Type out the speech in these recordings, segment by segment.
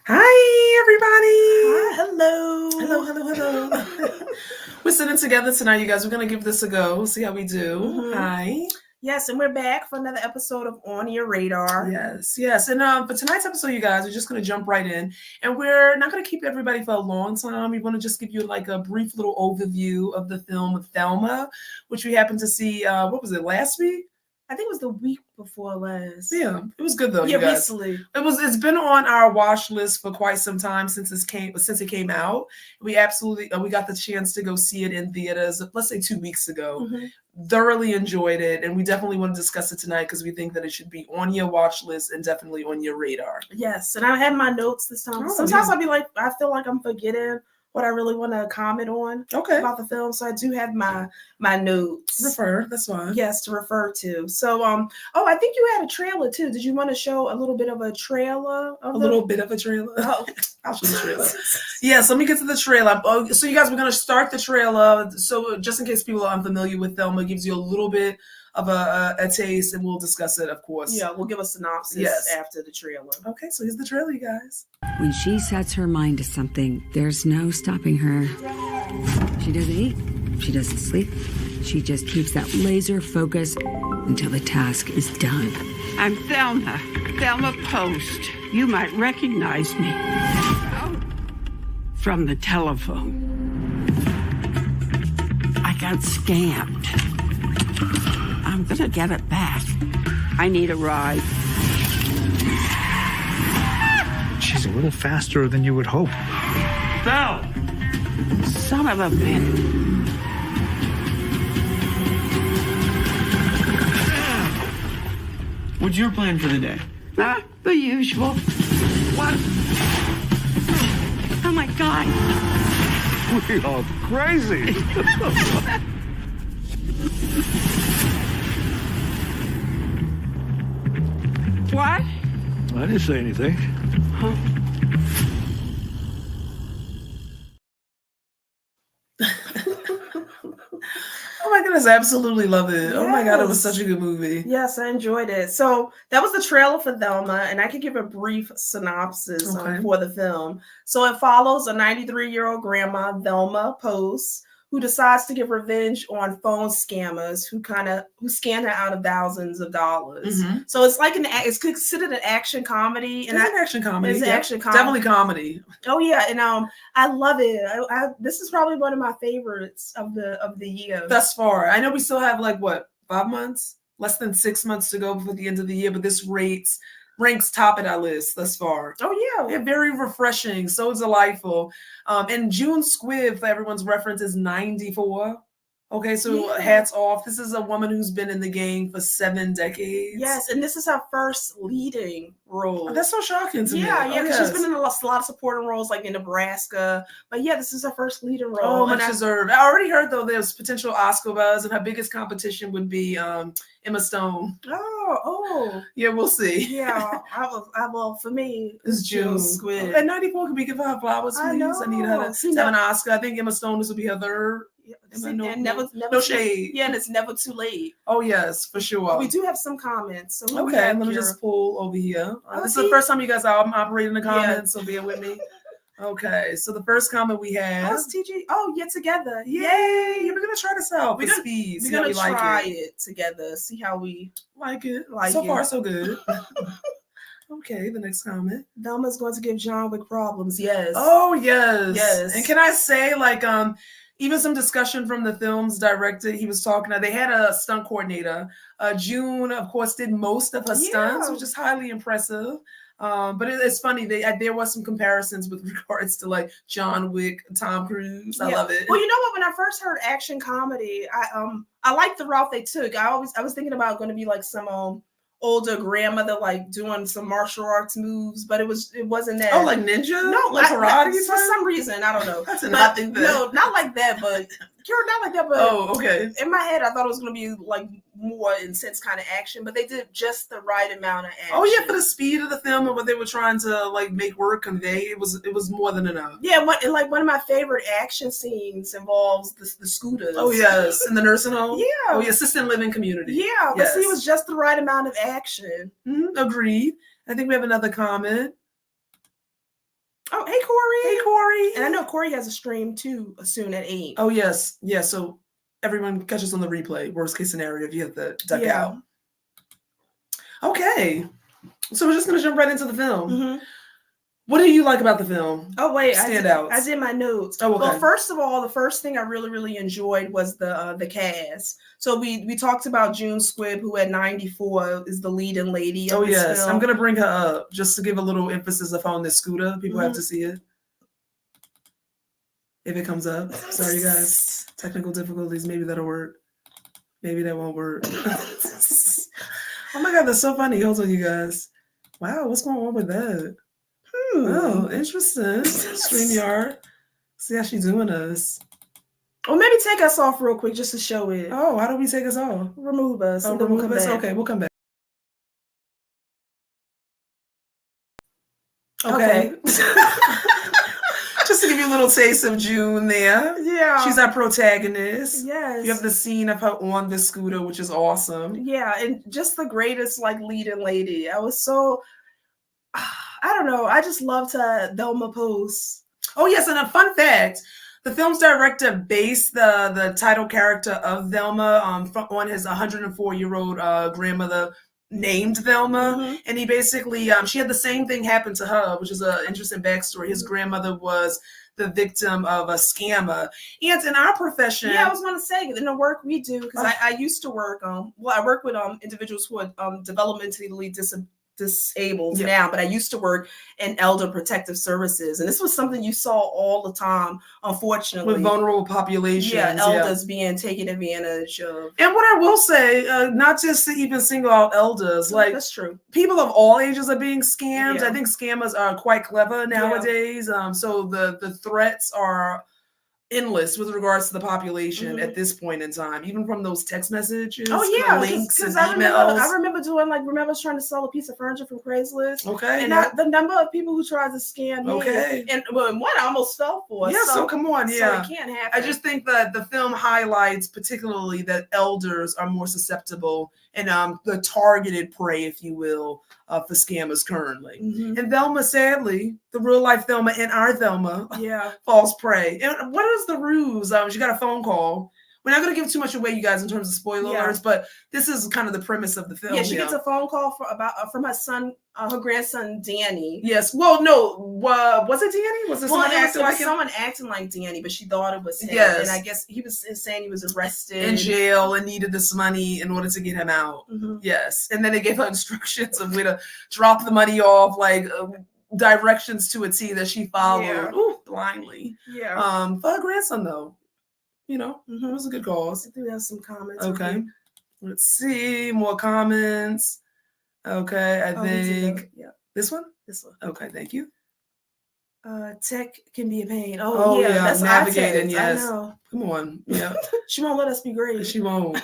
Hi, Hi, everybody. hello. Hello. We're sitting together tonight, you guys. We're going to give this a go, see how we do. hmm Hi. Yes, and we're back for another episode of On Your Radar. Yes. And for tonight's episode, you guys, we're just going to jump right in. And we're not going to keep everybody for a long time. We want to just give you like a brief little overview of the film with Thelma, which we happened to see, what was it, last week? I think it was the week before last. Yeah, it was good though, Yeah, you guys. recently. It's been on our watch list for quite some time since it came out. We absolutely we got the chance to go see it in theaters, let's say 2 weeks ago. Thoroughly enjoyed it, and we definitely want to discuss it tonight because we think that it should be on your watch list and definitely on your radar. Yes, and I had my notes this time. Oh, Sometimes yeah. I'll be like, I feel like I'm forgetting what I really want to comment on Okay. about the film. So I do have my notes. Refer, that's fine. Yes, to refer to. So I think you had a trailer too. Did you want to show a little bit of a trailer? Little bit of a trailer? Oh. I'll show the trailer. Yes, let me get to the trailer. So you guys, we're going to start the trailer. So just in case people are unfamiliar with Thelma, gives you a little bit of a taste, and we'll discuss it, of course. Yeah, we'll give a synopsis after the trailer. Okay, so here's the trailer, you guys. When she sets her mind to something, there's no stopping her. She doesn't eat. She doesn't sleep. She just keeps that laser focus until the task is done. I'm Thelma Post. You might recognize me from the telephone. I got scammed. I'm gonna get it back. I need a ride. She's a little faster than you would hope. Bell! Son of a bitch. What's your plan for the day? The usual. What? Oh my God. We're all crazy. What? I didn't say anything. Huh? Oh my goodness, I absolutely love it. Yes. Oh my God, it was such a good movie. Yes, I enjoyed it. So that was the trailer for Thelma, and I can give a brief synopsis for the film. So it follows a 93-year-old grandma, Thelma Post, who decides to get revenge on phone scammers who scam her out of thousands of dollars. So it's like it's considered an action comedy. And it's an action comedy. It's an action comedy. Definitely comedy. Oh yeah, and I love it. This is probably one of my favorites of the year thus far. I know we still have like what, 5 months, less than 6 months to go before the end of the year, but this ranks top of our list thus far. Oh yeah, very refreshing, so delightful. And June Squibb, for everyone's reference, is 94. Okay, so hats off. This is a woman who's been in the game for 7 decades. Yes, and this is her first leading role. Oh, that's so shocking to me. Yeah, because she's been in a lot of supporting roles like in Nebraska. But yeah, this is her first leading role. Oh, much deserved. I already heard though there's potential Oscar buzz, and her biggest competition would be Emma Stone. Oh. Yeah, we'll see. Yeah, I will. For me, it's June Squibb. At 94, can we give her flowers, please? I need her to have an Oscar. I think Emma Stone, this will be her third. No shade. Yeah, and it's never too late. Oh yes, for sure. We do have some comments. So okay, let me just pull over here. This is the first time you guys are operating the comments, so bear with me. Okay, so the first comment we have. Oh, TG. Oh, you're together. Yay! We're gonna try this out for speed. We're gonna try it together. See how we like it. So far, so good. Okay, the next comment. Thelma's going to give John Wick problems. Yes. Oh yes. And can I say even some discussion from the film's director, he was talking, they had a stunt coordinator. June, of course, did most of her stunts, which is highly impressive. But it's funny, there was some comparisons with regards to like John Wick, Tom Cruise. I love it. Well, you know what? When I first heard action comedy, I liked the route they took. I was thinking about going to be like some older grandmother like doing some martial arts moves, but it wasn't that. Oh, like ninja? No, like karate. For some reason, I don't know. That's nothing. No, not like that. But you're not like that. But oh, okay. In my head, I thought it was going to be like more intense kind of action, but they did just the right amount of action. Oh yeah, for the speed of the film and what they were trying to like make word convey, it was more than enough. Yeah, one of my favorite action scenes involves the scooters. Oh yes, in the nursing home. Yeah. Oh, the assisted living community. Yeah, but see, it was just the right amount of action. Agreed. I think we have another comment. Oh, hey, Corey. Hey, Corey. And I know Corey has a stream too soon at 8. Oh, yes. Yeah, so everyone catch us on the replay. Worst case scenario if you have to duck out. Okay. So we're just going to jump right into the film. Mm-hmm. What do you like about the film? Oh, wait. Standouts. I did my notes. Oh, okay. Well, first of all, the first thing I really, really enjoyed was the cast. So we talked about June Squibb, who at 94 is the leading lady of this film. I'm going to bring her up just to give a little emphasis of on this scooter. People have to see it. If it comes up. Sorry, you guys. Technical difficulties. Maybe that'll work. Maybe that won't work. Oh my God, that's so funny. Hold on, you guys. Wow, what's going on with that? Oh, interesting. StreamYard. See how she's doing us. Or maybe take us off real quick just to show it. Oh, how do we take us off? Remove us. Oh, remove us? Okay, we'll come back. Okay. Just to give you a little taste of June there. Yeah. She's our protagonist. Yes. You have the scene of her on the scooter, which is awesome. Yeah, and just the greatest leading lady. I was so, I don't know. I just loved Thelma Post. Oh, yes, and a fun fact. The film's director based the title character of Thelma on his 104-year-old grandmother named Thelma, and he basically she had the same thing happen to her, which is an interesting backstory. His grandmother was the victim of a scammer, and in our profession, I was going to say in the work we do, because I used to work I work with individuals who are developmentally disabled now, but I used to work in elder protective services, and this was something you saw all the time, unfortunately, with vulnerable populations. Elders being taken advantage of. And what I will say, not just to even single out elders, that's true. People of all ages are being scammed. I think scammers are quite clever nowadays. So the threats are endless with regards to the population at this point in time, even from those text messages, links and emails. I remember doing remember I was trying to sell a piece of furniture from Craigslist. Okay. And the number of people who tried to scam me, and one I almost fell for. Yeah, so come on, So it can't happen. I just think that the film highlights particularly that elders are more susceptible and the targeted prey, if you will, for scammers currently. And Thelma, sadly, the real life Thelma and our Thelma falls prey. And what is the ruse? She got a phone call. We're not going to give too much away, you guys, in terms of spoiler alerts, but this is kind of the premise of the film. Yeah, she gets a phone call from her son, her grandson, Danny. Yes. Well, no. Was it Danny? Was there someone acting like him? Someone acting like Danny, but she thought it was him. Yes. And I guess he was saying he was arrested. In jail and needed this money in order to get him out. Yes. And then they gave her instructions of where to drop the money off, directions to a T that she followed blindly. Yeah. For her grandson, though. It was a good cause. I think we have some comments. Okay. Let's see. More comments. Okay. I think. This one? This one. Okay. Thank you. Tech can be a pain. That's navigating. Yes. I know. Come on. Yeah. She won't let us be great. She won't.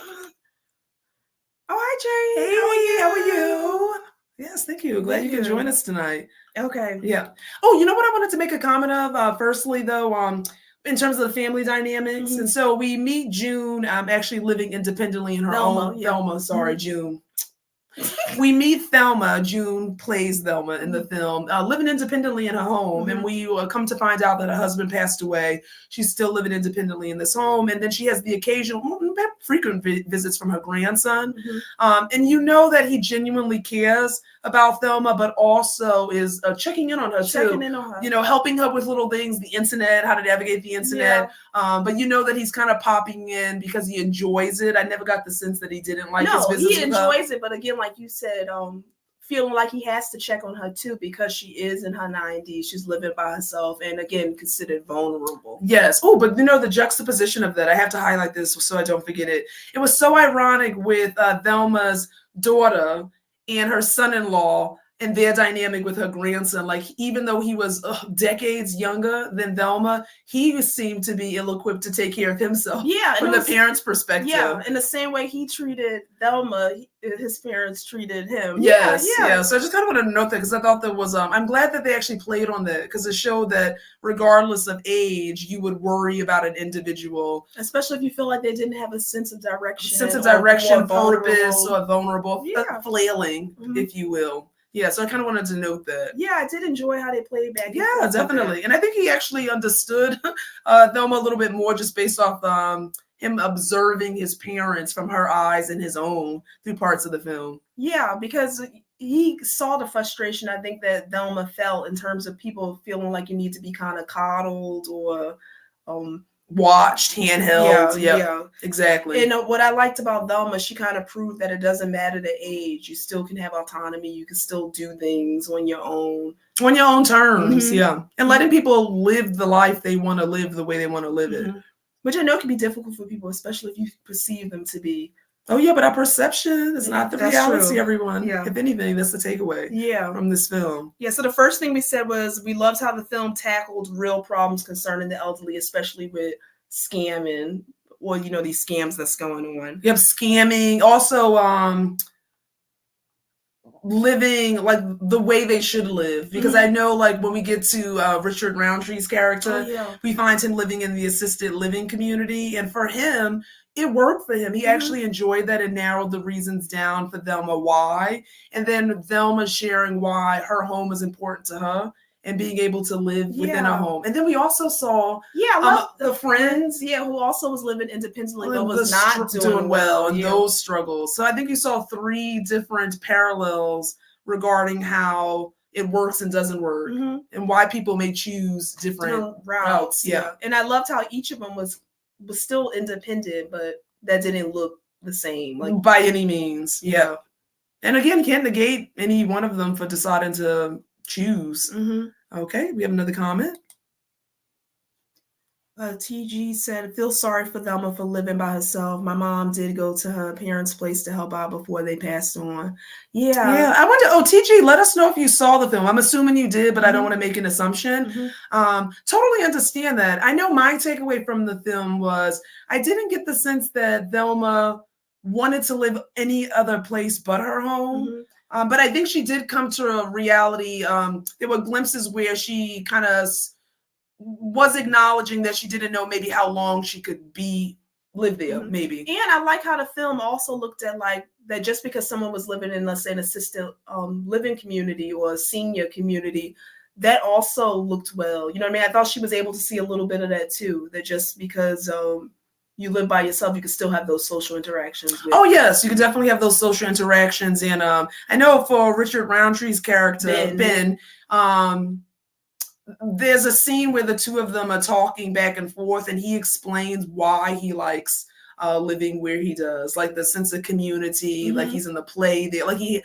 Hi, Jane. Hey, how are you? Yes, thank you. Glad you can join us tonight. Okay. Yeah. Oh, you know what I wanted to make a comment of? Firstly, though, in terms of the family dynamics. And so we meet June actually living independently in her own Thelma, June. We meet Thelma. June plays Thelma in the film, living independently in her home. And we come to find out that her husband passed away. She's still living independently in this home. And then she has the occasional, frequent visits from her grandson. And you know that he genuinely cares about Thelma, but also is checking in on her too. Helping her with little things, the internet, how to navigate the internet. But you know that he's kind of popping in because he enjoys it. I never got the sense that he didn't like his visits. He enjoys it, but again, like you said, feeling like he has to check on her too because she is in her 90s. She's living by herself and again considered vulnerable. Yes. Oh, but the juxtaposition of that, I have to highlight this so I don't forget it. It was so ironic with Thelma's daughter and her son-in-law and their dynamic with her grandson. Even though he was decades younger than Thelma, he seemed to be ill-equipped to take care of himself. Yeah. From the parents' perspective. Yeah. In the same way he treated Thelma, his parents treated him. Yes. Yeah. So I just kind of want to note that because I thought that was, I'm glad that they actually played on that because it showed that regardless of age, you would worry about an individual. Especially if you feel like they didn't have a sense of direction. Purpose, or vulnerable, flailing, if you will. Yeah, so I kind of wanted to note that. Yeah, I did enjoy how they played back. Yeah, definitely. And I think he actually understood Thelma a little bit more just based off him observing his parents from her eyes and his own through parts of the film. Yeah, because he saw the frustration I think that Thelma felt in terms of people feeling like you need to be kind of coddled or watched, handheld. Yeah, exactly. And what I liked about Thelma, she kind of proved that it doesn't matter the age. You still can have autonomy. You can still do things on your own terms. Yeah, and letting people live the life they want to live the way they want to live it. Which I know can be difficult for people, especially if you perceive them to be. Oh yeah, but our perception is not the reality, true. Everyone. Yeah. If anything, that's the takeaway from this film. Yeah, so the first thing we said was we loved how the film tackled real problems concerning the elderly, especially with scamming or, these scams that's going on. Yep, scamming. Also, living like the way they should live. Because I know like when we get to Richard Roundtree's character, we find him living in the assisted living community. And for him, it worked for him. He actually enjoyed that and narrowed the reasons down for Thelma why. And then Thelma sharing why her home is important to her and being able to live within a home. And then we also saw the friends who also was living independently but was not doing well in those struggles. So I think you saw 3 different parallels regarding how it works and doesn't work and why people may choose different routes. Yeah. And I loved how each of them was still independent, but that didn't look the same, like by any means. Yeah. And again, can't negate any one of them for deciding to choose. Okay, we have another comment. TG said, feel sorry for Thelma for living by herself. My mom did go to her parents' place to help out before they passed on. Yeah. I wonder, TG, let us know if you saw the film. I'm assuming you did, but I don't want to make an assumption. Totally understand that. I know my takeaway from the film was I didn't get the sense that Thelma wanted to live any other place but her home. But I think she did come to a reality. There were glimpses where she kind of was acknowledging that she didn't know maybe how long she could live there, maybe. And I like how the film also looked at like that just because someone was living in, let's say, an assisted living community or a senior community, that also looked well. You know what I mean? I thought she was able to see a little bit of that too, that just because you live by yourself, you can still have those social interactions. Oh yes, you can definitely have those social interactions. And I know for Richard Roundtree's character, Ben, there's a scene where the two of them are talking back and forth and he explains why he likes living where he does, like the sense of community, like he's in the play there, like he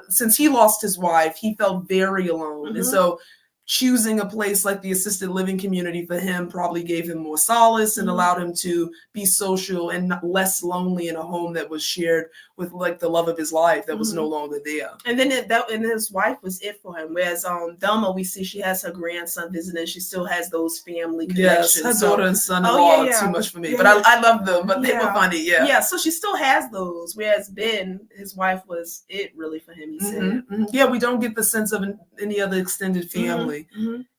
since he lost his wife, he felt very alone. And so choosing a place like the assisted living community for him probably gave him more solace and allowed him to be social and less lonely in a home that was shared with like the love of his life that was no longer there. And then and his wife was it for him. Whereas Thelma, we see she has her grandson visiting. She still has those family connections. Yes, her daughter and son-in-law are too much for me. But I love them, but they were funny, Yeah, so she still has those. Whereas Ben, his wife was it really for him, he said. Yeah, we don't get the sense of any other extended family.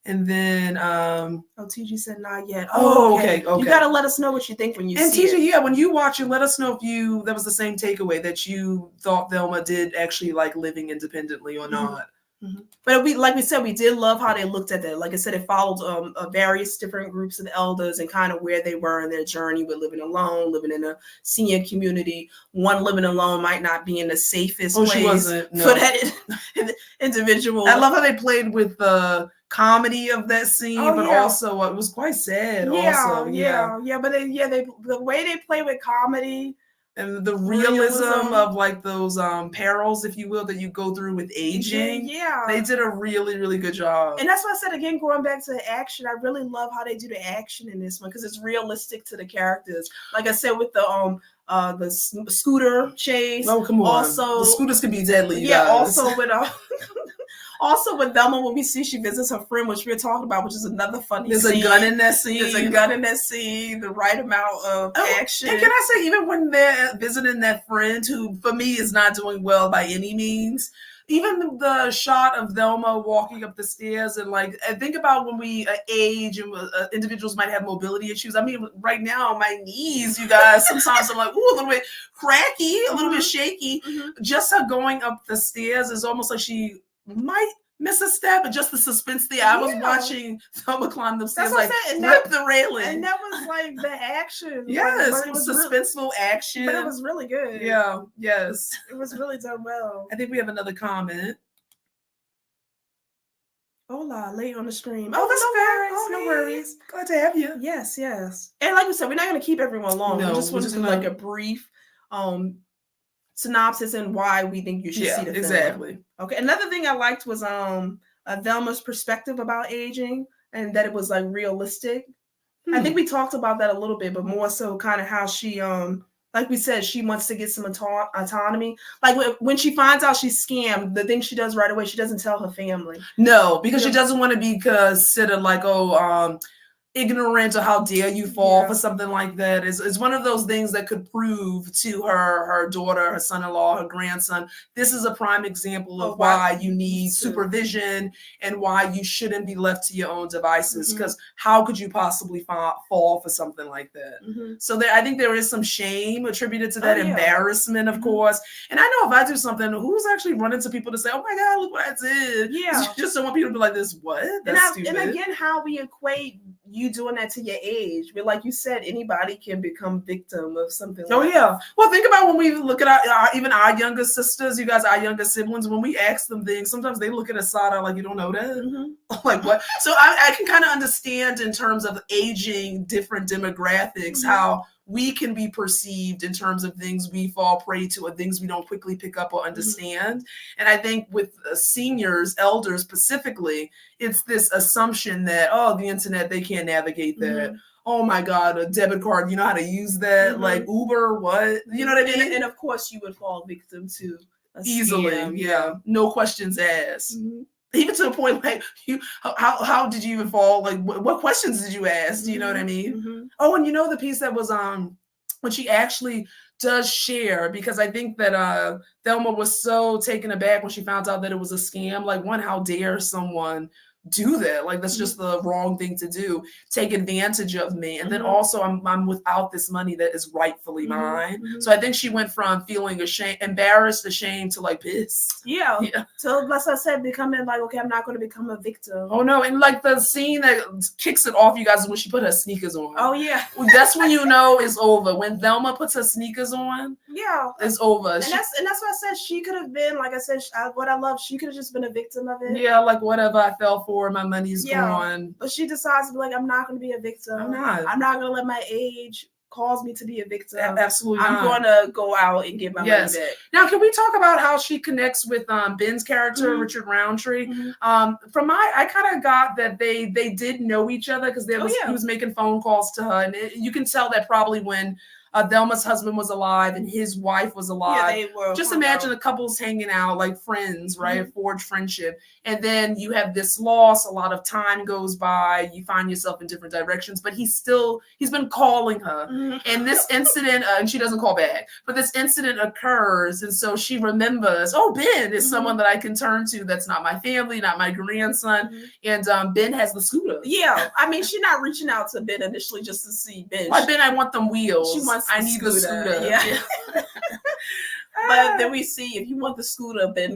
And then TG said not yet. Okay. You gotta let us know what you think when you see TG, it. When you watch it, let us know if that was the same takeaway, that you thought Thelma did actually like living independently or not. But like we said, we did love how they looked at that. Like I said, it followed various different groups of elders and kind of where they were in their journey with living alone, living in a senior community. One living alone might not be in the safest place she wasn't, no. for that individual. I love how they played with the comedy of that scene, but also it was quite sad. But the way they play with comedy. And the realism of like those perils, if you will, that you go through with aging. They did a really, really good job. And that's why I said, again, going back to the action, I really love how they do the action in this one because it's realistic to the characters. Like I said, with the scooter chase. Oh, come on. Also, the scooters can be deadly. Also with Thelma, when we see she visits her friend, which we were talking about, which is another funny scene. There's a gun in that scene. There's a gun in that scene, the right amount of action. And can I say, even when they're visiting that friend who, for me, is not doing well by any means, even the shot of Thelma walking up the stairs, and like, I think about when we age and individuals might have mobility issues. I mean, right now, my knees, you guys, sometimes I'm like, ooh, a little bit cracky, a little bit shaky. Just her going up the stairs is almost like she might miss a step, but just the suspense there. I was watching Thelma climb the stairs, like rip the railing. And that was like the action. Yes, like, it was suspenseful action. But it was really good. Yeah, yes. It was really done well. I think we have another comment. Hola, late on the stream. No worries. Glad to have you. Yes. And like we said, we're not going to keep everyone long. No, we just want to do like a brief synopsis and why we think you should see the film. Exactly. Okay. Another thing I liked was Thelma's perspective about aging and that it was like realistic. I think we talked about that a little bit, but more so kind of how she like we said, she wants to get some autonomy. Like when she finds out she's scammed, the thing she does right away, she doesn't tell her family. No, because she doesn't want to be considered like, ignorant or how dare you fall for something like that. Is one of those things that could prove to her daughter, her son-in-law, her grandson, this is a prime example of why you need supervision and why you shouldn't be left to your own devices, because how could you possibly fall for something like that? So I think there is some shame attributed to that, embarrassment, of course. And I know if I do something, who's actually running to people to say, oh my God, look what I did. Yeah. You just don't want people to be like, this what? That's stupid. And again, how we equate you doing that to your age, but like you said, anybody can become victim of something. Well, think about when we look at even our younger sisters, you guys, our younger siblings, when we ask them things, sometimes they look at us side eye like, you don't know that? Like what? So I can kind of understand in terms of aging different demographics, how we can be perceived in terms of things we fall prey to or things we don't quickly pick up or understand. And I think with seniors, elders specifically, it's this assumption that, the internet, they can't navigate that. Oh my God, a debit card, you know how to use that? Like Uber, what? You know what I mean? And of course you would fall victim to a easily, scam. no questions asked. Even to the point like, how did you even fall? Like, what questions did you ask? Do you know what I mean? Oh, and you know the piece that was when she actually does share, because I think that Thelma was so taken aback when she found out that it was a scam. Like, one, how dare someone do that? Like, that's just the wrong thing to do. Take advantage of me. And then also I'm without this money that is rightfully mine. So I think she went from feeling embarrassed, ashamed to like pissed. Yeah. So as I said, becoming like, okay, I'm not going to become a victim. Oh no. And like the scene that kicks it off, you guys, is when she put her sneakers on. Oh yeah. That's when you know it's over. When Thelma puts her sneakers on, it's over. And that's what I said. She could have been, like I said, what I love, she could have just been a victim of it. Yeah, like whatever I fell for, my money's gone. But she decides to be like, I'm not going to be a victim. I'm not going to let my age cause me to be a victim. Absolutely I'm going to go out and get my money back. Now, can we talk about how she connects with Ben's character, Richard Roundtree? From I kind of got that they did know each other, because he was making phone calls to her, and you can tell that probably when Thelma's husband was alive and his wife was alive. They were. Just imagine the couples hanging out like friends, right? Forged friendship. And then you have this loss. A lot of time goes by. You find yourself in different directions. But he's been calling her. And this incident, and she doesn't call back. But this incident occurs. And so she remembers, Ben is someone that I can turn to. That's not my family, not my grandson. And Ben has the scooter. Yeah. I mean, she's not reaching out to Ben initially just to see Ben. Like, Ben, I want them wheels. She wants I need the scooter. Yeah. But then we see, if you want the scooter, Ben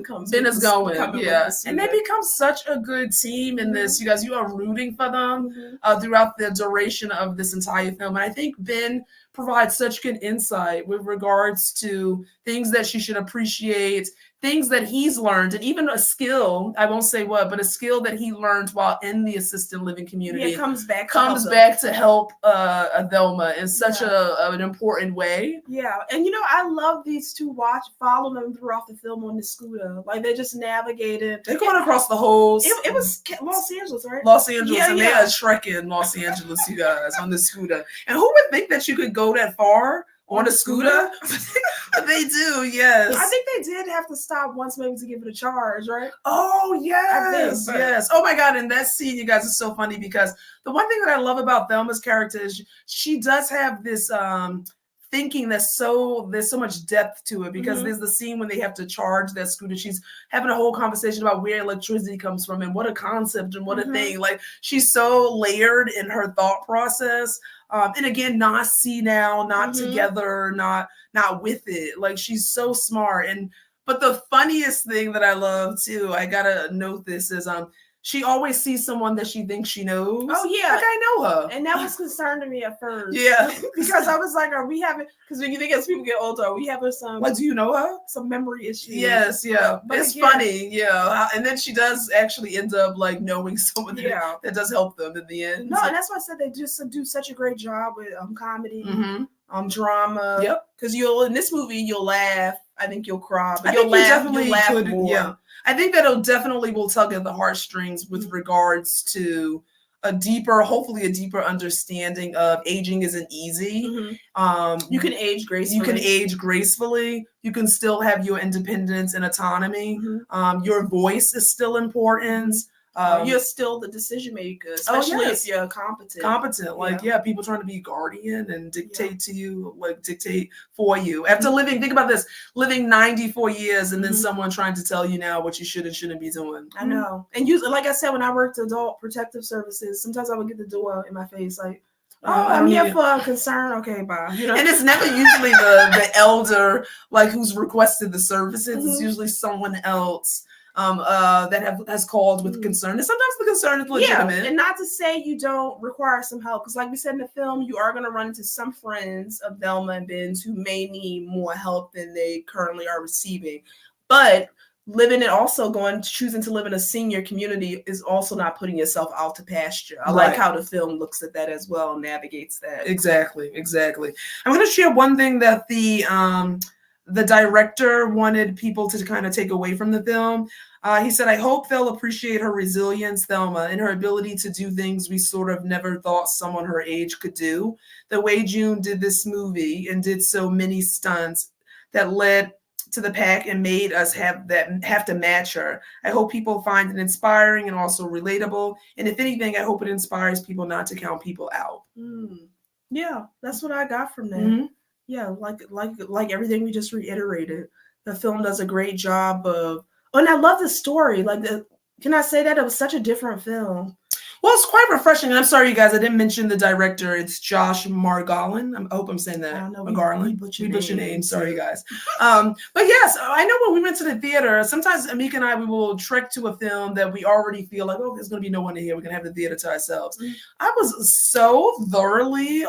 is going. And they become such a good team in this. You guys, you are rooting for them throughout the duration of this entire film. And I think Ben provides such good insight with regards to things that she should appreciate, things that he's learned, and even a skill, I won't say what, but a skill that he learned while in the assisted living community. It comes back to help Thelma in such an important way. Yeah. And I love these two follow them throughout the film on the scooter. Like, they just navigated. They're going across the whole... It was Los Angeles, right? Los Angeles. And they are trekking Los Angeles, you guys, on the scooter. And who would think that you could go that far on a scooter? But they do, yes. I think they did have to stop once maybe to give it a charge, right? Oh, yes, yes. Oh my God, and that scene, you guys, is so funny, because the one thing that I love about Thelma's character is she does have this thinking there's so much depth to it, because there's the scene when they have to charge that scooter. She's having a whole conversation about where electricity comes from and what a concept and what a thing. Like, she's so layered in her thought process. And again, not senile, not together, not with it. Like, she's so smart. But the funniest thing that I love too, I gotta note this, is she always sees someone that she thinks she knows. Oh yeah, like, I know her, and that was concerning to me at first. Yeah, because I was like, "Are we having?" Because when you think as people get older, are we having some? Like, do you know her? Some memory issues. Yes, yeah. But it's funny, yeah. And then she does actually end up like knowing someone that does help them in the end. No, and that's why I said they just do such a great job with comedy, drama. Yep. Because in this movie you'll laugh. I think you'll cry, but you'll laugh more. Yeah. I think that it definitely will tug at the heartstrings with regards to hopefully a deeper understanding of aging isn't easy. You can age gracefully. You can still have your independence and autonomy. Your voice is still important. You're still the decision maker, especially if you're competent. Like, people trying to be guardian and dictate to you, like dictate for you. After think about this, living 94 years and then someone trying to tell you now what you should and shouldn't be doing. I know. And like I said, when I worked adult protective services, sometimes I would get the door in my face like, I'm here for a concern. Okay, bye. You know? And it's never usually the elder, like, who's requested the services. It's usually someone else that has called with concern, and sometimes the concern is legitimate. And not to say you don't require some help, because like we said in the film, you are going to run into some friends of Thelma and Ben's who may need more help than they currently are receiving. But choosing to live in a senior community is also not putting yourself out to pasture. I like how the film looks at that as well and navigates that. Exactly. I'm going to share one thing that the director wanted people to kind of take away from the film. He said, "I hope they'll appreciate her resilience, Thelma, and her ability to do things we sort of never thought someone her age could do. The way June did this movie and did so many stunts that led to the pack and made us have to match her. I hope people find it inspiring and also relatable. And if anything, I hope it inspires people not to count people out." Yeah, that's what I got from that. Yeah, like everything we just reiterated. The film does a great job of, and I love the story. Can I say that it was such a different film? Well, it's quite refreshing. And I'm sorry, you guys, I didn't mention the director. It's Josh Margolin. I hope I'm saying that. Margolin. We butchered name. Sorry, guys. But yes, I know when we went to the theater, sometimes Amika and I, we will trek to a film that we already feel like, oh, there's going to be no one in here. We're going to have the theater to ourselves. I was so thoroughly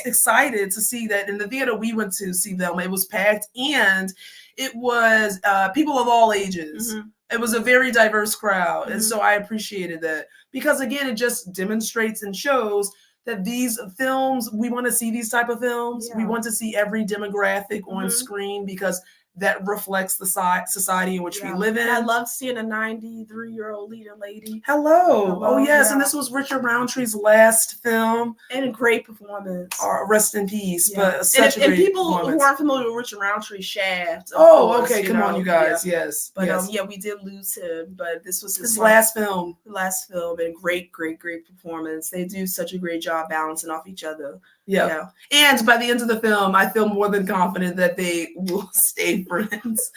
excited to see that in the theater we went to see them. It was packed, and it was people of all ages. It was a very diverse crowd. And so I appreciated that, because again, it just demonstrates and shows that these films, we want to see these type of films. We want to see every demographic on screen, because that reflects the society in which we live in. And I love seeing a 93-year-old leading lady. Hello. Oh, yes. Yeah. And this was Richard Roundtree's last film. And a great performance. Rest in peace. Yeah. But such a great people performance. Who aren't familiar with Richard Roundtree, Shaft. Oh, okay. Come on, you guys. Yeah. Yes. But we did lose him. But this was his last film. And great performance. They do such a great job balancing off each other. Yeah. And by the end of the film, I feel more than confident that they will stay friends,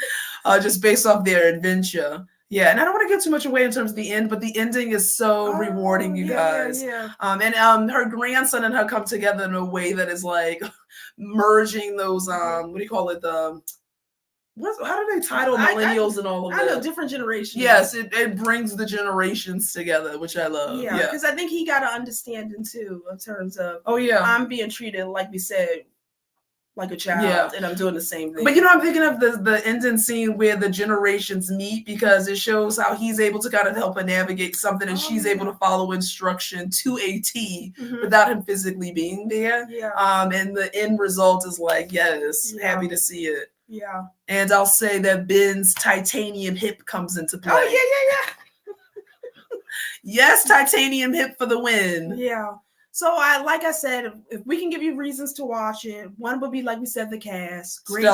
just based off their adventure. Yeah, and I don't want to give too much away in terms of the end, but the ending is so rewarding, you guys. Yeah. And her grandson and her come together in a way that is like merging those what do you call it, how do they title millennials and all of that? I know, different generations. Yes, it brings the generations together, which I love. Yeah, because I think he got an understanding too in terms of, I'm being treated, like we said, like a child, and I'm doing the same thing. But I'm thinking of the ending scene where the generations meet, because it shows how he's able to kind of help her navigate something, and she's able to follow instruction to a T without him physically being there. Yeah. And the end result is like, happy to see it. Yeah. And I'll say that Ben's titanium hip comes into play. Oh, yeah. Yes, titanium hip for the win. Yeah. So like I said, if we can give you reasons to watch it, one would be, like we said, the cast. Great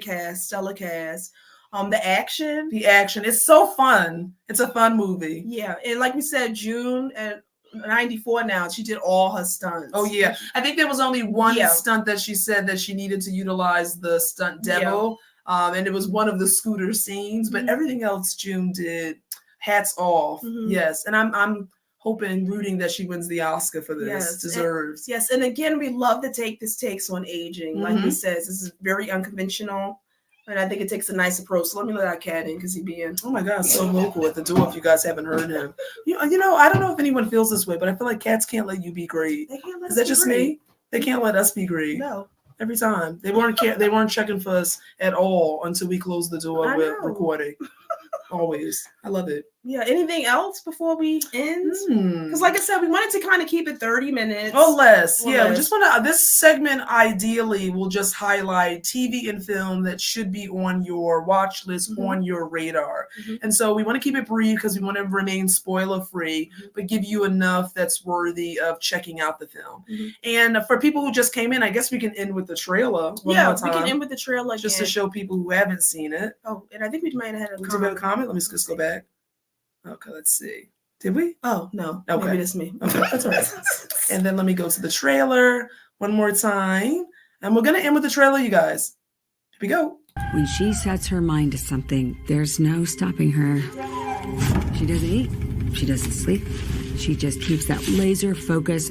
cast, stellar cast. The action. It's so fun. It's a fun movie. Yeah. And like we said, June, and 94 now. She did all her stunts. Oh yeah, I think there was only one stunt that she said that she needed to utilize the stunt devil, and it was one of the scooter scenes. But everything else June did, hats off. Yes, and I'm hoping, rooting that she wins the Oscar for this. Yes. Deserves. And again, we love to take this takes on aging. Like he says, this is very unconventional. And I think it takes a nice approach. So let me let our cat in because he being, oh my God, so local at the door if you guys haven't heard him. You know, I don't know if anyone feels this way, but I feel like cats can't let you be great. They can't let Is that just me? They can't let us be great. No. Every time. They weren't checking for us at all until we closed the door with recording. Always. I love it. Yeah. Anything else before we end? Because like I said, we wanted to kind of keep it 30 minutes. Or less. We just want to, this segment ideally will just highlight TV and film that should be on your watch list, on your radar. And so we want to keep it brief because we want to remain spoiler free, but give you enough that's worthy of checking out the film. And for people who just came in, I guess we can end with the trailer. One more time, we can end with the trailer just to show people who haven't seen it. Oh, and I think we might have had a comment. Did we have a comment? Let me just go back. Okay, let's see. Did we? Oh, no. Okay. Maybe it's me. Okay, that's all right. And then let me go to the trailer one more time. And we're going to end with the trailer, you guys. Here we go. When she sets her mind to something, there's no stopping her. She doesn't eat. She doesn't sleep. She just keeps that laser focus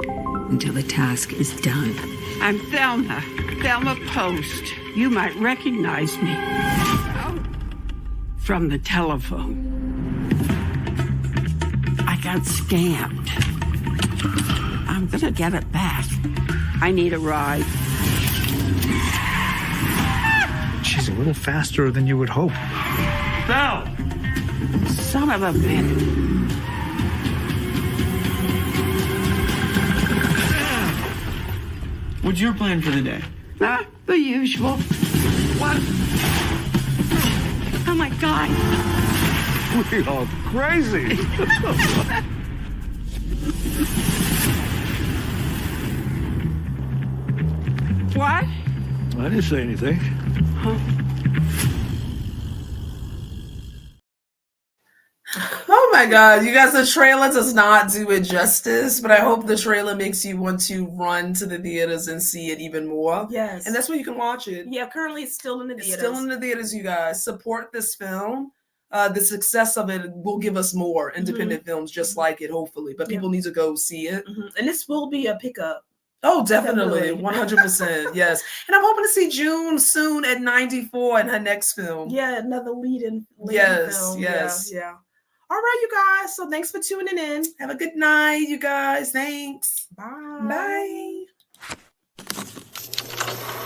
until the task is done. I'm Thelma. Thelma Post. You might recognize me. From the telephone. I got scammed. I'm gonna get it back. I need a ride. She's a little faster than you would hope. Val! Son of a bitch. What's your plan for the day? The usual. What? Oh my God. We are crazy. What? I didn't say anything. Oh my God, you guys, the trailer does not do it justice, but I hope the trailer makes you want to run to the theaters and see it even more. Yes. And that's where you can watch it. Yeah, currently it's still in the theaters. It's still in the theaters, you guys. Support this film. The success of it will give us more independent films just like it, hopefully. But people need to go see it. And this will be a pickup. Oh, definitely. 100%. Yes. And I'm hoping to see June soon at 94 in her next film. Yeah, another leading film. Yes. Yeah. All right, you guys. So thanks for tuning in. Have a good night, you guys. Thanks. Bye. Bye.